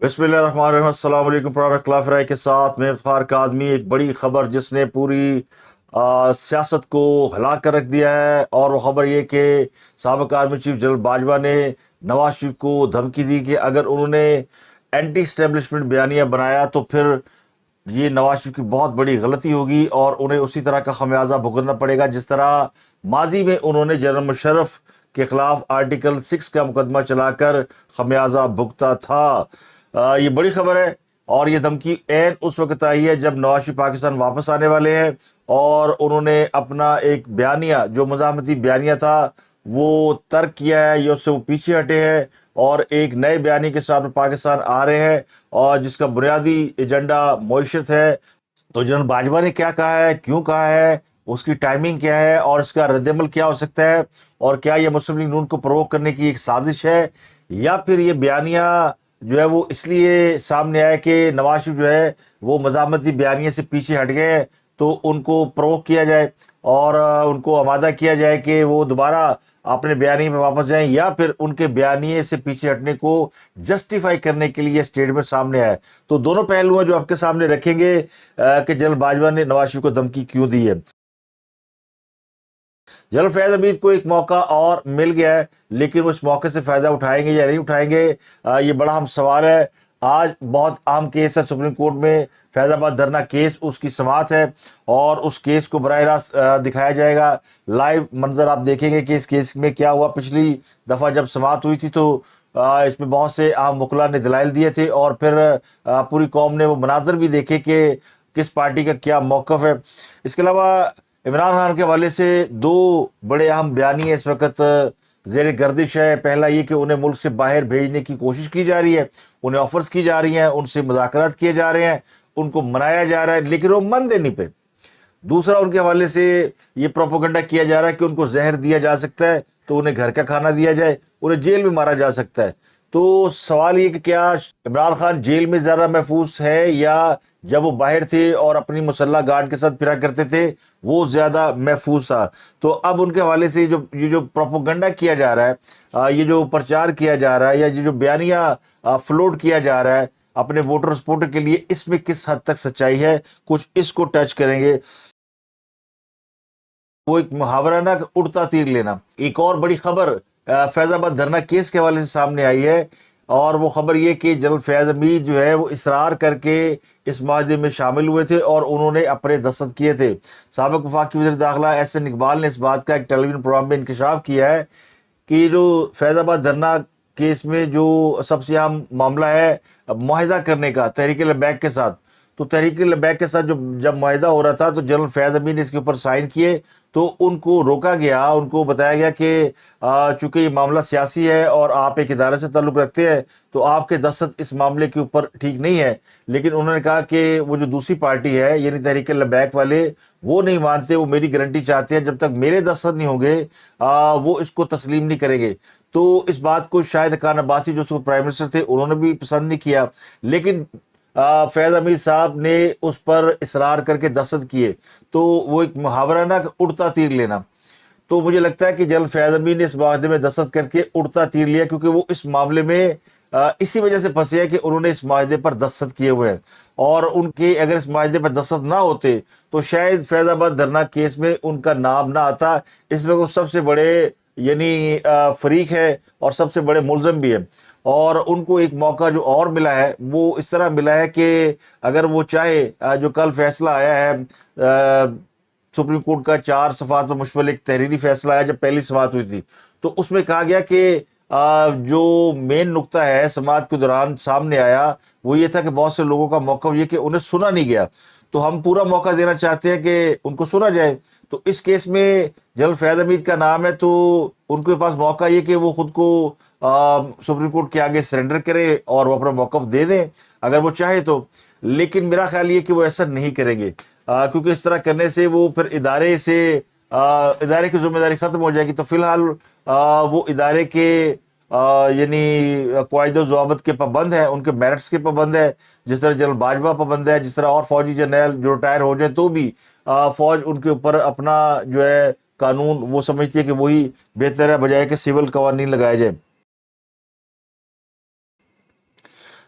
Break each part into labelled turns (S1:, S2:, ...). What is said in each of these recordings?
S1: بسم اللہ الرحمن الرحیم۔ السلام علیکم۔ پروگرام اختلاف رائے کے ساتھ میں افتخار کاظمی۔ ایک بڑی خبر جس نے پوری سیاست کو ہلا کر رکھ دیا ہے، اور وہ خبر یہ کہ سابق آرمی چیف جنرل باجوہ نے نواز شریف کو دھمکی دی کہ اگر انہوں نے اینٹی اسٹیبلشمنٹ بیانیہ بنایا تو پھر یہ نواز شریف کی بہت بڑی غلطی ہوگی اور انہیں اسی طرح کا خمیازہ بھگتنا پڑے گا جس طرح ماضی میں انہوں نے جنرل مشرف کے خلاف آرٹیکل 6 کا مقدمہ چلا کر خمیازہ بھگتا تھا۔ یہ بڑی خبر ہے، اور یہ دھمکی عین اس وقت آئی ہے جب نواز شریف پاکستان واپس آنے والے ہیں، اور انہوں نے اپنا ایک بیانیہ جو مزاحمتی بیانیہ تھا وہ ترک کیا ہے، یا اس سے وہ پیچھے ہٹے ہیں اور ایک نئے بیانیے کے ساتھ پاکستان آ رہے ہیں، اور جس کا بنیادی ایجنڈا معیشت ہے۔ تو جنرل باجوہ نے کیا کہا ہے، کیوں کہا ہے، اس کی ٹائمنگ کیا ہے، اور اس کا رد عمل کیا ہو سکتا ہے، اور کیا یہ مسلم لیگ نون کو پرووک کرنے کی ایک سازش ہے، یا پھر یہ بیانیہ جو ہے وہ اس لیے سامنے آیا کہ نواز شریف جو ہے وہ مزاحمتی بیانیے سے پیچھے ہٹ گئے ہیں، تو ان کو پرووک کیا جائے اور ان کو آمادہ کیا جائے کہ وہ دوبارہ اپنے بیانیے میں واپس جائیں، یا پھر ان کے بیانیے سے پیچھے ہٹنے کو جسٹیفائی کرنے کے لیے اسٹیٹمنٹ سامنے آئے۔ تو دونوں پہلو ہیں جو آپ کے سامنے رکھیں گے کہ جنرل باجوہ نے نواز شریف کو دھمکی کیوں دی ہے۔ جنرل فیض حمید کو ایک موقع اور مل گیا ہے، لیکن وہ اس موقع سے فائدہ اٹھائیں گے یا نہیں اٹھائیں گے، یہ بڑا اہم سوال ہے۔ آج بہت اہم کیس ہے سپریم کورٹ میں، فیض آباد دھرنا کیس، اس کی سماعت ہے، اور اس کیس کو براہ راست دکھایا جائے گا۔ لائیو منظر آپ دیکھیں گے کہ اس کیس میں کیا ہوا۔ پچھلی دفعہ جب سماعت ہوئی تھی تو اس میں بہت سے اہم وکلاء نے دلائل دیے تھے، اور پھر پوری قوم نے وہ مناظر بھی دیکھے کہ کس پارٹی کا کیا موقف ہے۔ اس کے علاوہ عمران خان کے حوالے سے دو بڑے اہم بیانیے اس وقت زیر گردش ہے۔ پہلا یہ کہ انہیں ملک سے باہر بھیجنے کی کوشش کی جا رہی ہے، انہیں آفرز کی جا رہی ہیں، ان سے مذاکرات کیے جا رہے ہیں، ان کو منایا جا رہا ہے، لیکن وہ من دینے پہ۔ دوسرا ان کے حوالے سے یہ پروپیگنڈا کیا جا رہا ہے کہ ان کو زہر دیا جا سکتا ہے تو انہیں گھر کا کھانا دیا جائے، انہیں جیل میں مارا جا سکتا ہے۔ تو سوال یہ کہ کیا عمران خان جیل میں زیادہ محفوظ ہے، یا جب وہ باہر تھے اور اپنی مسلح گارڈ کے ساتھ پھرا کرتے تھے وہ زیادہ محفوظ تھا؟ تو اب ان کے حوالے سے یہ جو پروپیگنڈا کیا جا رہا ہے، یہ جو پرچار کیا جا رہا ہے، یا یہ جو بیانیہ فلوٹ کیا جا رہا ہے اپنے ووٹر سپورٹ کے لیے، اس میں کس حد تک سچائی ہے، کچھ اس کو ٹچ کریں گے۔ وہ ایک محاورہ نا کہ اڑتا تیر لینا۔ ایک اور بڑی خبر فیض آباد دھرنا کیس کے حوالے سے سامنے آئی ہے، اور وہ خبر یہ کہ جنرل فیض حمید جو ہے وہ اصرار کر کے اس معاہدے میں شامل ہوئے تھے اور انہوں نے اپنے دستخط کیے تھے۔ سابق وفاقی وزیر داخلہ احسن اقبال نے اس بات کا ایک ٹیلی ویژن پروگرام میں انکشاف کیا ہے کہ جو فیض آباد دھرنا کیس میں جو سب سے اہم معاملہ ہے معاہدہ کرنے کا تحریک لبیک کے ساتھ، تو تحریک لبیک کے ساتھ جب معاہدہ ہو رہا تھا تو جنرل فیض حمید نے اس کے اوپر سائن کیے، تو ان کو روکا گیا، ان کو بتایا گیا کہ چونکہ یہ معاملہ سیاسی ہے اور آپ ایک ادارے سے تعلق رکھتے ہیں تو آپ کے دستخط اس معاملے کے اوپر ٹھیک نہیں ہے۔ لیکن انہوں نے کہا کہ وہ جو دوسری پارٹی ہے یعنی تحریک لبیک والے، وہ نہیں مانتے، وہ میری گارنٹی چاہتے ہیں، جب تک میرے دستخط نہیں ہوں گے وہ اس کو تسلیم نہیں کریں گے۔ تو اس بات کو شاہد خان عباسی جو اس وقت پرائم منسٹر تھے انہوں نے بھی پسند نہیں کیا، لیکن فیض حمید صاحب نے اس پر اصرار کر کے دستخط کیے۔ تو وہ ایک محاورہ نا کہ اڑتا تیر لینا۔ تو مجھے لگتا ہے کہ جنرل فیض حمید نے اس معاہدے میں دستخط کر کے اڑتا تیر لیا، کیونکہ وہ اس معاملے میں اسی وجہ سے پھنسے ہیں کہ انہوں نے اس معاہدے پر دستخط کیے ہوئے ہیں، اور ان کے اگر اس معاہدے پر دستخط نہ ہوتے تو شاید فیض آباد دھرنا کیس میں ان کا نام نہ آتا۔ اس میں وہ سب سے بڑے یعنی فریق ہے اور سب سے بڑے ملزم بھی ہیں، اور ان کو ایک موقع جو اور ملا ہے وہ اس طرح ملا ہے کہ اگر وہ چاہے، جو کل فیصلہ آیا ہے سپریم کورٹ کا 4 صفحات پر مشتمل ایک تحریری فیصلہ آیا جب پہلی سماعت ہوئی تھی، تو اس میں کہا گیا کہ جو مین نقطہ ہے سماعت کے دوران سامنے آیا وہ یہ تھا کہ بہت سے لوگوں کا موقف یہ کہ انہیں سنا نہیں گیا، تو ہم پورا موقع دینا چاہتے ہیں کہ ان کو سنا جائے۔ تو اس کیس میں جنرل فیض حمید کا نام ہے، تو ان کے پاس موقع یہ کہ وہ خود کو سپریم کورٹ کے آگے سرنڈر کرے اور وہ اپنا موقف دے دیں اگر وہ چاہے تو، لیکن میرا خیال یہ کہ وہ ایسا نہیں کریں گے، کیونکہ اس طرح کرنے سے وہ پھر ادارے کی ذمہ داری ختم ہو جائے گی۔ تو فی الحال وہ ادارے کے یعنی قواعد و ضوابط کے پابند ہے، ان کے میرٹس کے پابند ہے، جس طرح جنرل باجوہ پابند ہے، جس طرح اور فوجی جرنیل جو ریٹائر ہو جائیں تو بھی فوج ان کے اوپر اپنا جو ہے قانون وہ سمجھتی ہے کہ وہی بہتر ہے بجائے کہ سول قوانین لگائے جائیں۔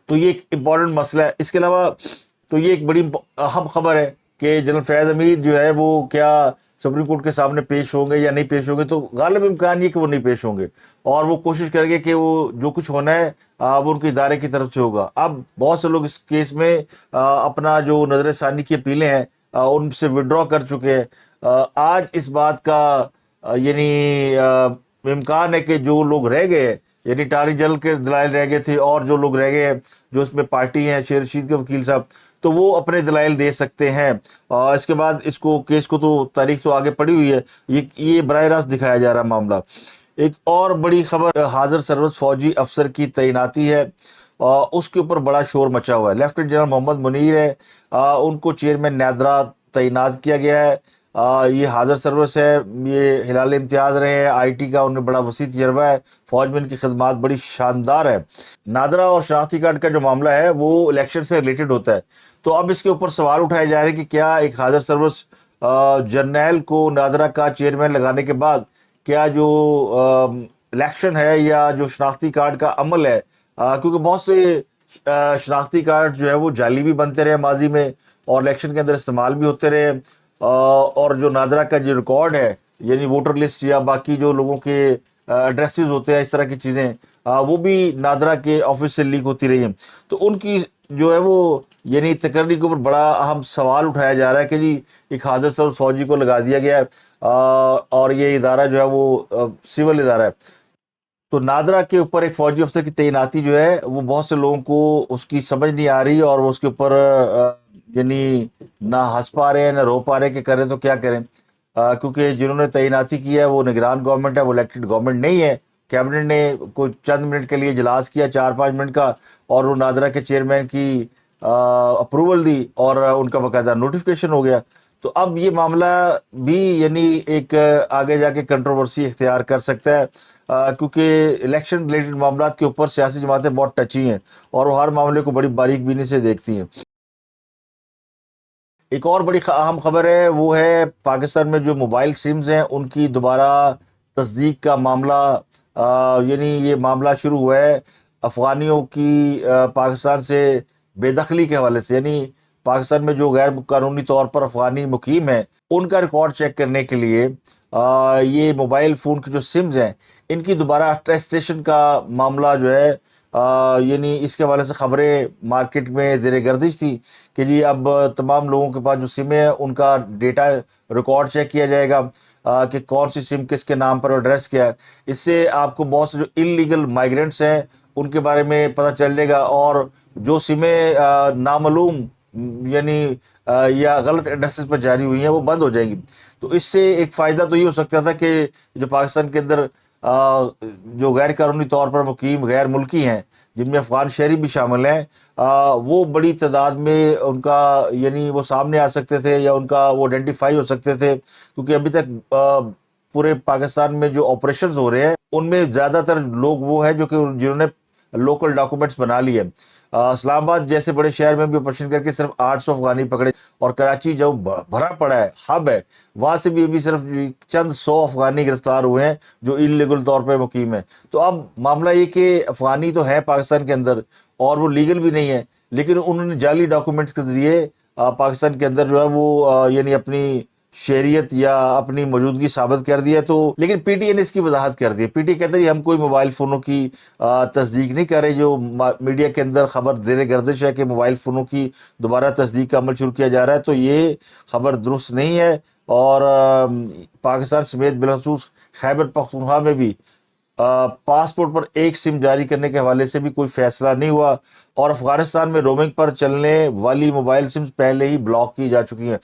S1: تو یہ ایک امپورٹنٹ مسئلہ ہے. اس کے علاوہ تو یہ ایک بڑی اہم خبر ہے کہ جنرل فیاض حمید جو ہے وہ کیا سپریم کورٹ کے سامنے پیش ہوں گے یا نہیں پیش ہوں گے. تو غالب امکان یہ کہ وہ نہیں پیش ہوں گے اور وہ کوشش کریں گے کہ وہ جو کچھ ہونا ہے وہ ان کے ادارے کی طرف سے ہوگا. اب بہت سے لوگ اس کیس میں اپنا جو نظر ثانی کی اپیلیں ہیں ان سے وڈرا کر چکے ہیں. آج اس بات کا یعنی امکان ہے کہ جو لوگ رہ گئے یعنی اٹارنی جنرل کے دلائل رہ گئے تھے اور جو لوگ رہ گئے ہیں جو اس میں پارٹی ہیں شیر رشید کے وکیل صاحب, تو وہ اپنے دلائل دے سکتے ہیں. اس کے بعد اس کو کیس کو تو تاریخ تو آگے پڑی ہوئی ہے, یہ براہ راست دکھایا جا رہا معاملہ. ایک اور بڑی خبر حاضر سربراہ فوجی افسر کی تعیناتی ہے, اس کے اوپر بڑا شور مچا ہوا ہے. لیفٹیننٹ جنرل محمد منیر ہے, ان کو چیئرمین نادرا تعینات کیا گیا ہے. یہ حاضر سروس ہے, یہ ہلال امتیاز رہے ہیں, آئی ٹی کا انہیں بڑا وسیع تجربہ ہے, فوج میں ان کی خدمات بڑی شاندار ہے. نادرا اور شناختی کارڈ کا جو معاملہ ہے وہ الیکشن سے ریلیٹڈ ہوتا ہے, تو اب اس کے اوپر سوال اٹھائے جا رہے ہیں کہ کیا ایک حاضر سروس جرنیل کو نادرا کا چیئرمین لگانے کے بعد کیا جو الیکشن ہے یا جو شناختی کارڈ کا عمل ہے, کیونکہ بہت سے شناختی کارڈ جو ہے وہ جعلی بھی بنتے رہے ماضی میں اور الیکشن کے اندر استعمال بھی ہوتے رہے, اور جو نادرا کا جو ریکارڈ ہے یعنی ووٹر لسٹ یا باقی جو لوگوں کے ایڈریسز ہوتے ہیں اس طرح کی چیزیں وہ بھی نادرا کے آفس سے لیک ہوتی رہی ہیں. تو ان کی جو ہے وہ یعنی تقرری کے اوپر بڑا اہم سوال اٹھایا جا رہا ہے کہ جی ایک حاضر سروس فوجی کو لگا دیا گیا ہے اور یہ ادارہ جو ہے وہ سول ادارہ ہے. تو نادرا کے اوپر ایک فوجی افسر کی تعیناتی جو ہے وہ بہت سے لوگوں کو اس کی سمجھ نہیں آ رہی اور وہ اس کے اوپر یعنی نہ ہنس پا رہے ہیں نہ رو پا رہے کہ کریں تو کیا کریں, کیونکہ جنہوں نے تعیناتی کی ہے وہ نگران گورنمنٹ ہے, وہ الیکٹڈ گورنمنٹ نہیں ہے. کیبنٹ نے کوئی چند منٹ کے لیے اجلاس کیا 4-5 منٹ کا اور وہ نادرا کے چیئرمین کی اپروول دی اور ان کا باقاعدہ نوٹیفکیشن ہو گیا. تو اب یہ معاملہ بھی یعنی ایک آگے جا کے کنٹروورسی اختیار کر سکتا ہے, کیونکہ الیکشن ریلیٹڈ معاملات کے اوپر سیاسی جماعتیں بہت ٹچی ہیں اور وہ ہر معاملے کو بڑی باریک بینی سے دیکھتی ہیں. ایک اور بڑی اہم خبر ہے وہ ہے پاکستان میں جو موبائل سمز ہیں ان کی دوبارہ تصدیق کا معاملہ. یعنی یہ معاملہ شروع ہوا ہے افغانیوں کی پاکستان سے بے دخلی کے حوالے سے, یعنی پاکستان میں جو غیر قانونی طور پر افغانی مقیم ہیں ان کا ریکارڈ چیک کرنے کے لیے یہ موبائل فون کے جو سمز ہیں ان کی دوبارہ ٹیسٹیشن کا معاملہ جو ہے یعنی اس کے حوالے سے خبریں مارکیٹ میں زیر گردش تھی کہ جی اب تمام لوگوں کے پاس جو سمیں ہیں ان کا ڈیٹا ریکارڈ چیک کیا جائے گا کہ کون سی سم کس کے نام پر ایڈریس کیا ہے. اس سے آپ کو بہت سے جو انلیگل مائیگرینٹس ہیں ان کے بارے میں پتہ چل جائے گا اور جو سمیں نامعلوم یعنی یا غلط ایڈریسز پر جاری ہوئی ہیں وہ بند ہو جائیں گی. تو اس سے ایک فائدہ تو یہ ہو سکتا تھا کہ جو پاکستان کے اندر جو غیر قانونی طور پر مقیم غیر ملکی ہیں جن میں افغان شہری بھی شامل ہیں وہ بڑی تعداد میں ان کا یعنی وہ سامنے آ سکتے تھے یا ان کا وہ آئیڈینٹیفائی ہو سکتے تھے, کیونکہ ابھی تک پورے پاکستان میں جو آپریشنز ہو رہے ہیں ان میں زیادہ تر لوگ وہ ہیں جو کہ جنہوں نے لوکل ڈاکومنٹس بنا لیے. اسلام آباد جیسے بڑے شہر میں بھی آپریشن کر کے صرف 800 افغانی پکڑے اور کراچی جو بھرا پڑا ہے ہب ہے وہاں سے بھی ابھی صرف چند 100 افغانی گرفتار ہوئے ہیں جو انلیگل طور پہ مقیم ہیں. تو اب معاملہ یہ کہ افغانی تو ہے پاکستان کے اندر اور وہ لیگل بھی نہیں ہے لیکن انہوں نے جعلی ڈاکومنٹس کے ذریعے پاکستان کے اندر جو ہے وہ یعنی اپنی شہریت یا اپنی موجودگی ثابت کر دی ہے. تو لیکن پی ٹی اے نے اس کی وضاحت کر دی ہے. پی ٹی اے کہتا ہے ہم کوئی موبائل فونوں کی تصدیق نہیں کر رہے. جو میڈیا کے اندر خبر زیر گردش ہے کہ موبائل فونوں کی دوبارہ تصدیق کا عمل شروع کیا جا رہا ہے تو یہ خبر درست نہیں ہے. اور پاکستان سمیت بالخصوص خیبر پختونخوا میں بھی پاسپورٹ پر ایک سم جاری کرنے کے حوالے سے بھی کوئی فیصلہ نہیں ہوا اور افغانستان میں رومنگ پر چلنے والی موبائل سمز پہلے ہی بلاک کی جا چکی ہیں.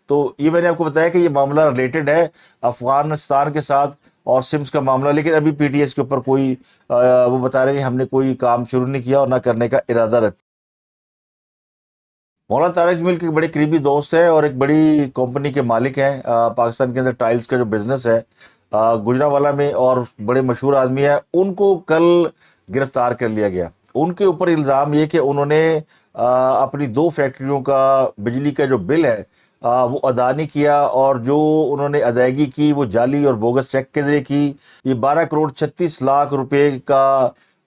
S1: تو یہ میں نے آپ کو بتایا کہ یہ معاملہ ریلیٹڈ ہے افغانستان کے ساتھ اور سمز کا معاملہ, لیکن ابھی پی ٹی ایس کے اوپر کوئی وہ بتا رہے ہیں کہ ہم نے کوئی کام شروع نہیں کیا اور نہ کرنے کا ارادہ رکھتے. مولانا طارق جمیل کے بڑے قریبی دوست ہے اور ایک بڑی کمپنی کے مالک ہیں پاکستان کے اندر ٹائلز کا جو بزنس ہے گجرانوالہ میں اور بڑے مشہور آدمی ہیں. ان کو کل گرفتار کر لیا گیا. ان کے اوپر الزام یہ کہ انہوں نے اپنی 2 فیکٹریوں کا بجلی کا جو بل ہے وہ ادا نہیں کیا اور جو انہوں نے ادائیگی کی وہ جعلی اور بوگس چیک کے ذریعے کی. یہ 12 کروڑ 36 لاکھ روپے کا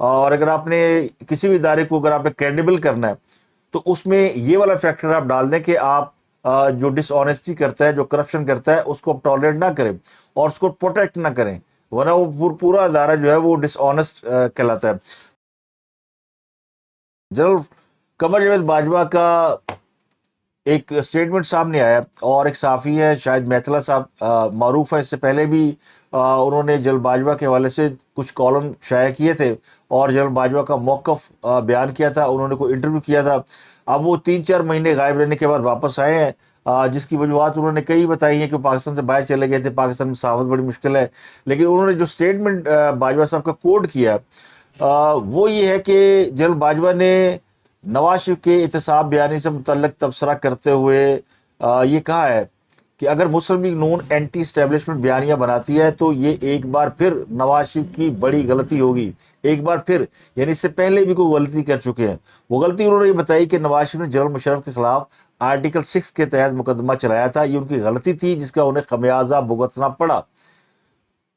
S1: اور اگر آپ نے کسی بھی ادارے کو اگر آپ نے کریڈیبل کرنا ہے تو اس میں یہ والا فیکٹر آپ ڈال دیں کہ آپ جو ڈس آنیسٹی کرتا ہے، جو کرپشن کرتا ہے، اس کو آپ ٹالریٹ نہ کریں اور اس کو پروٹیکٹ نہ کریں، ورنہ وہ پورا ادارہ جو ہے وہ ڈس آنیسٹ کہلاتا ہے۔ جنرل قمر جاوید باجوہ کا ایک اسٹیٹمنٹ سامنے آیا، اور ایک صحافی ہے شاہد میتھلا صاحب، معروف ہے، اس سے پہلے بھی انہوں نے جنرل باجوہ کے حوالے سے کچھ کالم شائع کیے تھے اور جنرل باجوہ کا موقف بیان کیا تھا، انہوں نے کوئی انٹرویو کیا تھا۔ اب وہ 3-4 مہینے غائب رہنے کے بعد واپس آئے ہیں، جس کی وجوہات انہوں نے کئی بتائی ہیں کہ پاکستان سے باہر چلے گئے تھے، پاکستان میں صحافت بڑی مشکل ہے، لیکن انہوں نے جو اسٹیٹمنٹ باجوہ صاحب کا کوٹ کیا وہ یہ ہے کہ جنرل باجوہ نے نواز شریف کے احتساب بیانی سے متعلق تبصرہ کرتے ہوئے یہ کہا ہے کہ اگر مسلم لیگ نون اینٹی اسٹیبلشمنٹ بیانیہ بناتی ہے تو یہ ایک بار پھر نواز شریف کی بڑی غلطی ہوگی، ایک بار پھر، یعنی اس سے پہلے بھی کوئی غلطی کر چکے ہیں۔ وہ غلطی انہوں نے یہ بتائی کہ نواز شریف نے جنرل مشرف کے خلاف آرٹیکل 6 کے تحت مقدمہ چلایا تھا، یہ ان کی غلطی تھی جس کا انہیں خمیازہ بھگتنا پڑا۔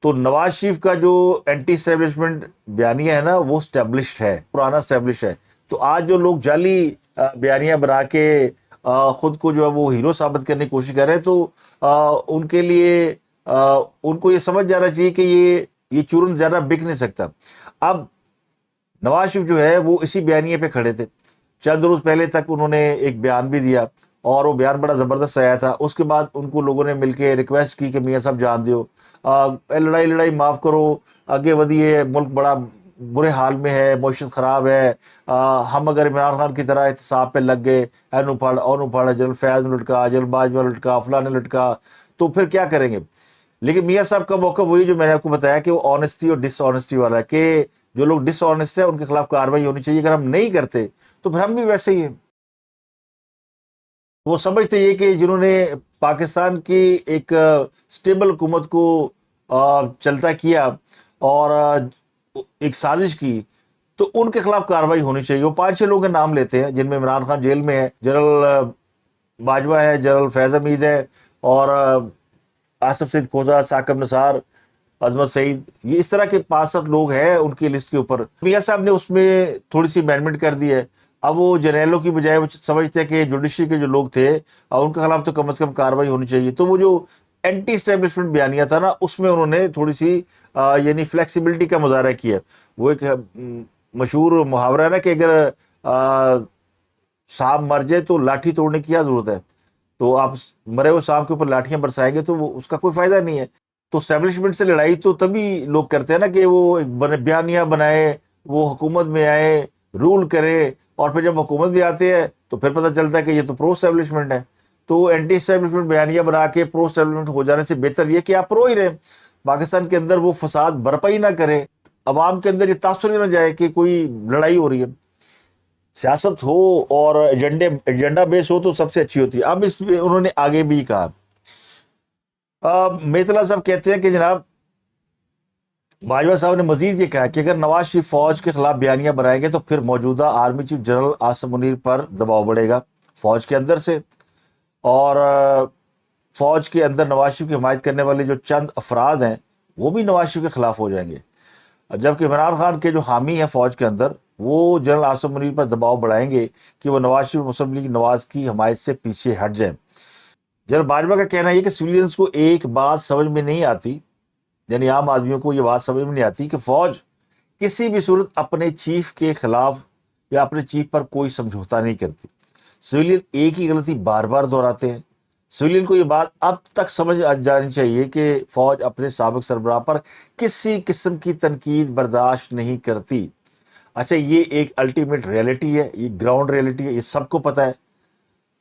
S1: تو نواز شریف کا جو اینٹی اسٹیبلشمنٹ بیانیہ ہے نا وہ اسٹیبلشڈ ہے، پرانا اسٹیبلش ہے۔ تو آج جو لوگ جعلی بیانیہ بنا کے خود کو جو ہے وہ ہیرو ثابت کرنے کی کوشش کر رہے ہیں، تو ان کے لیے ان کو یہ سمجھ جانا چاہیے کہ یہ چورن زیادہ بک نہیں سکتا۔ اب نواز شریف جو ہے وہ اسی بیانیے پہ کھڑے تھے، چند روز پہلے تک انہوں نے ایک بیان بھی دیا اور وہ بیان بڑا زبردست آیا تھا۔ اس کے بعد ان کو لوگوں نے مل کے ریکویسٹ کی کہ میاں صاحب جان دیو، لڑائی معاف کرو، آگے ودیے، ملک بڑا برے حال میں ہے، معیشت خراب ہے، ہم اگر عمران خان کی طرح احتساب پہ لگ گئے، اینو پھاڑا، جنرل فیاض نے لٹکا، جنرل باجوہ لٹکا، فلاں نے لٹکا، تو پھر کیا کریں گے؟ لیکن میاں صاحب کا موقف وہی جو میں نے آپ کو بتایا کہ وہ آنیسٹی اور ڈس آنیسٹی والا ہے، کہ جو لوگ ڈس آنیسٹ ہیں ان کے خلاف کارروائی ہونی چاہیے، اگر ہم نہیں کرتے تو پھر ہم بھی ویسے ہی ہیں۔ وہ سمجھتے یہ کہ جنہوں نے پاکستان کی ایک سٹیبل حکومت کو چلتا کیا اور ایک سازش کی، تو ان کے خلاف کارروائی ہونی چاہیے۔ وہ 5-6 لوگوں کے نام لیتے ہیں جن میں عمران خان جیل میں ہے، جنرل باجوہ ہے، جنرل فیض حمید ہے، اور آصف سعید کھوسہ، ثاقب نثار، عظمت سعید، یہ اس طرح کے 5-7 لوگ ہیں ان کی لسٹ کے اوپر۔ میاں صاحب نے اس میں تھوڑی سی امینڈمنٹ کر دی ہے، اب وہ جرنیلوں کی بجائے وہ سمجھتے ہیں کہ جوڈیشری کے جو لوگ تھے ان کے خلاف تو کم از کم کارروائی ہونی چاہیے۔ تو وہ جو اینٹی اسٹیبلشمنٹ بیانیہ تھا نا اس میں انہوں نے تھوڑی سی یعنی فلیکسیبلٹی کا مظاہرہ کیا۔ وہ ایک مشہور محاورہ ہے نا کہ اگر سانپ مر جائے تو لاٹھی توڑنے کی کیا ضرورت ہے، تو آپ مرے ہوئے سانپ کے اوپر لاٹھیاں برسائیں گے تو وہ اس کا کوئی فائدہ نہیں ہے۔ تو اسٹیبلشمنٹ سے لڑائی تو تبھی لوگ کرتے ہیں نا کہ وہ ایک بیانیہ بنائے، وہ حکومت میں آئے، رول کرے، اور پھر جب حکومت بھی آتے ہیں تو پھر پتہ چلتا ہے کہ یہ تو پرو اسٹیبلشمنٹ ہے۔ تو اینٹی اسٹیبلشمنٹ بیانیہ بنا کے پرو اسٹیبلشمنٹ ہو جانے سے بہتر یہ کہ آپ پرو ہی رہیں، پاکستان کے اندر وہ فساد برپا ہی نہ کریں، عوام کے اندر یہ تاثر ہی نہ جائے کہ کوئی لڑائی ہو رہی ہے۔ سیاست ہو اور ایجنڈا بیس ہو تو سب سے اچھی ہوتی ہے۔ اب اس میں انہوں نے آگے بھی کہا، میتلا صاحب کہتے ہیں کہ جناب باجوہ صاحب نے مزید یہ کہا کہ اگر نواز شریف فوج کے خلاف بیانیہ بنائیں گے تو پھر موجودہ army chief general Asim Munir پر دباؤ بڑھے گا فوج کے اندر سے، اور فوج کے اندر نواز شریف کی حمایت کرنے والے جو چند افراد ہیں وہ بھی نواز شریف کے خلاف ہو جائیں گے، جبکہ عمران خان کے جو حامی ہیں فوج کے اندر وہ جنرل عاصم منیر پر دباؤ بڑھائیں گے کہ وہ نواز شریف مسلم لیگ نواز کی حمایت سے پیچھے ہٹ جائیں۔ جنرل باجوہ کا کہنا ہے کہ سویلینز کو ایک بات سمجھ میں نہیں آتی، یعنی عام آدمیوں کو یہ بات سمجھ میں نہیں آتی کہ فوج کسی بھی صورت اپنے چیف کے خلاف یا اپنے چیف پر کوئی سمجھوتا نہیں کرتی۔ سویلین ایک ہی غلطی بار بار دہراتے ہیں۔ سویلین کو یہ بات اب تک سمجھ جانی چاہیے کہ فوج اپنے سابق سربراہ پر کسی قسم کی تنقید برداشت نہیں کرتی۔ اچھا، یہ ایک الٹیمیٹ ریئلٹی ہے، یہ گراؤنڈ ریئلٹی ہے، یہ سب کو پتہ ہے،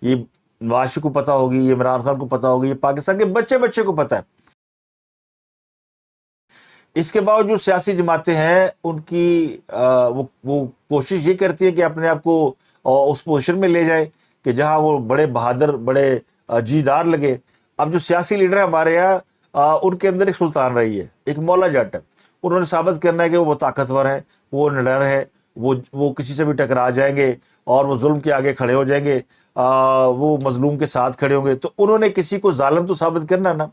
S1: یہ نواز شریف کو پتہ ہوگی، یہ عمران خان کو پتہ ہوگی، یہ پاکستان کے بچے کو پتہ ہے۔ اس کے باوجود سیاسی جماعتیں ہیں ان کی وہ کوشش یہ کرتی ہے کہ اپنے آپ کو اس پوزیشن میں لے جائے کہ جہاں وہ بڑے بہادر، بڑے جیدار لگے۔ اب جو سیاسی لیڈر ہیں ہمارے یہاں، ان کے اندر ایک سلطان رہی ہے، ایک مولا جٹ ہے، انہوں نے ثابت کرنا ہے کہ وہ طاقتور ہے، وہ نڈر ہے، وہ کسی سے بھی ٹکرا جائیں گے اور وہ ظلم کے آگے کھڑے ہو جائیں گے، وہ مظلوم کے ساتھ کھڑے ہوں گے۔ تو انہوں نے کسی کو ظالم تو ثابت کرنا نا۔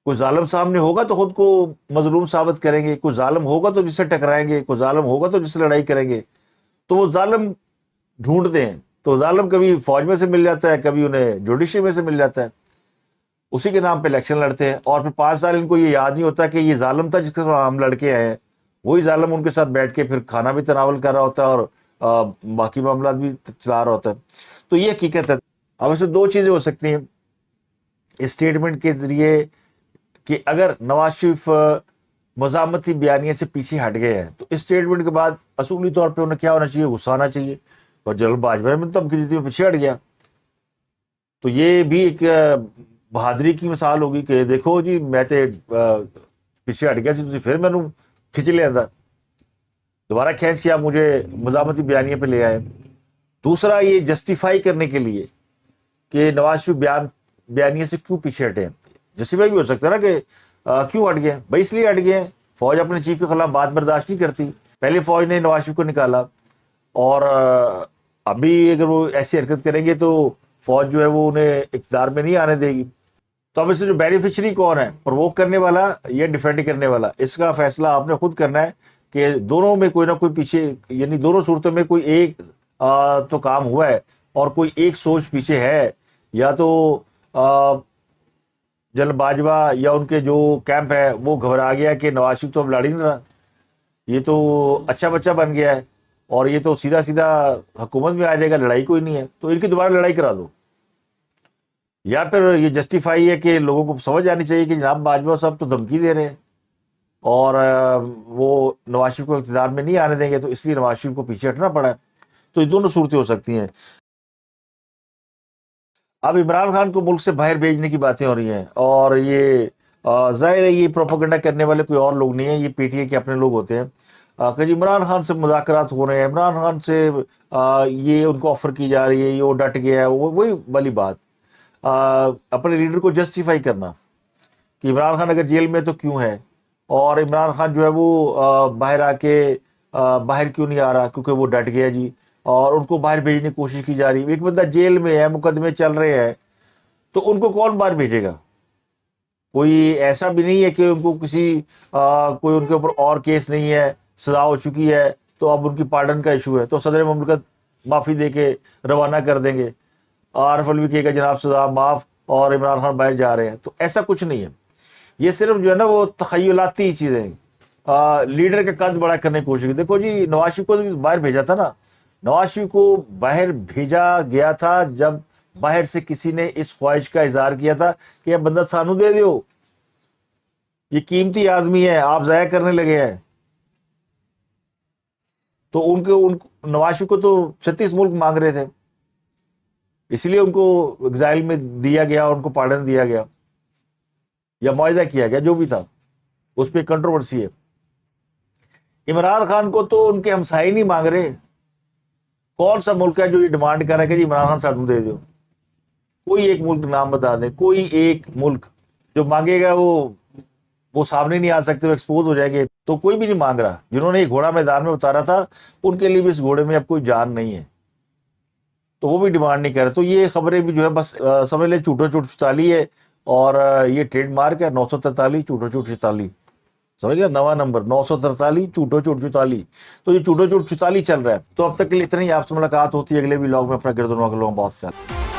S1: کوئی ظالم سامنے ہوگا تو خود کو مظلوم ثابت کریں گے، کوئی ظالم ہوگا تو جس سے ٹکرائیں گے، کوئی ظالم ہوگا تو جس سے لڑائی کریں گے. تو وہ ظالم ڈھونڈتے ہیں. تو ظالم کبھی فوج میں سے مل جاتا ہے، کبھی انہیں جوڈیشری میں سے مل جاتا ہے، اسی کے نام پہ الیکشن لڑتے ہیں. اور پھر 5 سال ان کو یہ یاد نہیں ہوتا کہ یہ ظالم تھا جس کے ساتھ ہم لڑکے آئے ہیں. وہی ظالم ان کے ساتھ بیٹھ کے پھر کھانا بھی تناول کر رہا ہوتا ہے اور باقی معاملات بھی چلا رہا ہوتا ہے. تو یہ حقیقت ہے. اب اس میں 2 چیزیں ہو سکتی ہیں اسٹیٹمنٹ کے ذریعے، کہ اگر نواز شریف مزاحمتی بیانیے سے پیچھے ہٹ گئے ہیں تو اسٹیٹمنٹ کے بعد اصولی طور پہ انہیں کیا ہونا چاہیے؟ غصہ آنا چاہیے. اور جنرل باجوہ نے دھمکی دی تھی، میں پیچھے ہٹ گیا. تو یہ بھی ایک بہادری کی مثال ہوگی کہ دیکھو جی میں تے پیچھے ہٹ گیا سی، تسی پھر مینوں کھچ لیا تھا، دوبارہ کھینچ کے آپ مجھے مزاحمتی بیانیے پہ لے آئے. دوسرا یہ جسٹیفائی کرنے کے لیے کہ نواز شریف بیانیے سے کیوں پیچھے ہٹے ہیں. جسٹیفائی بھی ہو سکتا ہے نا کہ کیوں ہٹ گئے؟ بھائی اس لیے ہٹ گئے ہیں، فوج اپنے چیف کے خلاف بات برداشت نہیں کرتی. پہلے فوج نے نواز شریف کو نکالا، اور ابھی اگر وہ ایسی حرکت کریں گے تو فوج جو ہے وہ انہیں اقتدار میں نہیں آنے دے گی. تو اب اس سے جو بینیفیشری کون ہے، پرووک کرنے والا یا ڈیفینڈ کرنے والا، اس کا فیصلہ آپ نے خود کرنا ہے کہ دونوں میں کوئی نہ کوئی پیچھے، یعنی دونوں صورتوں میں کوئی ایک تو کام ہوا ہے اور کوئی ایک سوچ پیچھے ہے. یا تو جنرل باجوہ یا ان کے جو کیمپ ہے وہ گھبرا گیا کہ نواز شریف تو اب لڑ ہی نہیں رہا، یہ تو اچھا بچہ بن گیا ہے اور یہ تو سیدھا سیدھا حکومت میں آ جائے گا، لڑائی کوئی نہیں ہے، تو ان کی دوبارہ لڑائی کرا دو. یا پھر یہ جسٹیفائی ہے کہ لوگوں کو سمجھ آنی چاہیے کہ جناب باجوہ صاحب تو دھمکی دے رہے ہیں اور وہ نواز شریف کو اقتدار میں نہیں آنے دیں گے، تو اس لیے نواز شریف کو پیچھے ہٹنا پڑا ہے. تو یہ دونوں صورتیں ہو سکتی ہیں. اب عمران خان کو ملک سے باہر بھیجنے کی باتیں ہو رہی ہیں، اور یہ ظاہر ہے یہ پروپیگنڈا کرنے والے کوئی اور لوگ نہیں ہیں، یہ پی ٹی اے کے اپنے لوگ ہوتے ہیں کہ عمران خان سے مذاکرات ہو رہے ہیں، عمران خان سے یہ ان کو آفر کی جا رہی ہے، یہ وہ ڈٹ گیا ہے. وہی والی بات، اپنے لیڈر کو جسٹیفائی کرنا کہ عمران خان اگر جیل میں تو کیوں ہے، اور عمران خان جو ہے وہ باہر آ کے باہر کیوں نہیں آ رہا، کیونکہ وہ ڈٹ گیا جی، اور ان کو باہر بھیجنے کی کوشش کی جا رہی ہے. ایک بندہ جیل میں ہے، مقدمے چل رہے ہیں، تو ان کو کون باہر بھیجے گا؟ کوئی ایسا بھی نہیں ہے کہ ان کو کوئی ان کے اوپر اور کیس نہیں ہے، سزا ہو چکی ہے تو اب ان کی پارڈن کا ایشو ہے تو صدر مملکت معافی دے کے روانہ کر دیں گے. عارف الوی کہے گا جناب سزا معاف، اور عمران خان باہر جا رہے ہیں. تو ایسا کچھ نہیں ہے، یہ صرف جو ہے نا وہ تخیلاتی چیزیں، لیڈر کا قد بڑا کرنے کی کوشش کی. دیکھو جی نواز شریف کو باہر بھیجا تھا نا، نواز شریف کو باہر بھیجا گیا تھا جب باہر سے کسی نے اس خواہش کا اظہار کیا تھا کہ یہ بندہ سانو دے دیو، یہ قیمتی آدمی ہے، آپ ضائع کرنے لگے ہیں. تو نواز شریف کو تو 36 ملک مانگ رہے تھے، اس لیے ان کو ایگزائل میں دیا گیا، ان کو پارڈن دیا گیا یا معاہدہ کیا گیا، جو بھی تھا اس پہ کنٹروورسی ہے. عمران خان کو تو ان کے ہمسائے نہیں مانگ رہے. کون سا ملک ہے جو یہ ڈیمانڈ کر رہا ہے کہ جی عمران خان سانو دے دو؟ کوئی ایک ملک نام بتا دیں، کوئی ایک ملک جو مانگے گا وہ سامنے نہیں آ سکتے، وہ ایکسپوز ہو جائیں گے. تو کوئی بھی نہیں مانگ رہا. جنہوں نے یہ گھوڑا میدان میں اتارا تھا ان کے لیے بھی اس گھوڑے میں اب کوئی جان نہیں ہے، تو وہ بھی ڈیمانڈ نہیں کر رہے. تو یہ خبریں بھی جو ہے بس سمجھ لیں چوٹو چوٹ چتالی ہے، اور یہ ٹریڈ مارک ہے 943 چوٹو چوٹ چتالی. سمجھ گیا؟ نواں نمبر 943 چوٹو چوٹ چتالی. تو یہ چوٹو چوٹ چتالی چل رہا ہے. تو اب تک کے لیے اتنا ہی. آپ سے ملاقات ہوتی ہے اگلے ولاگ میں. اپنا گرد و نواح کا لوگوں بہت خیال.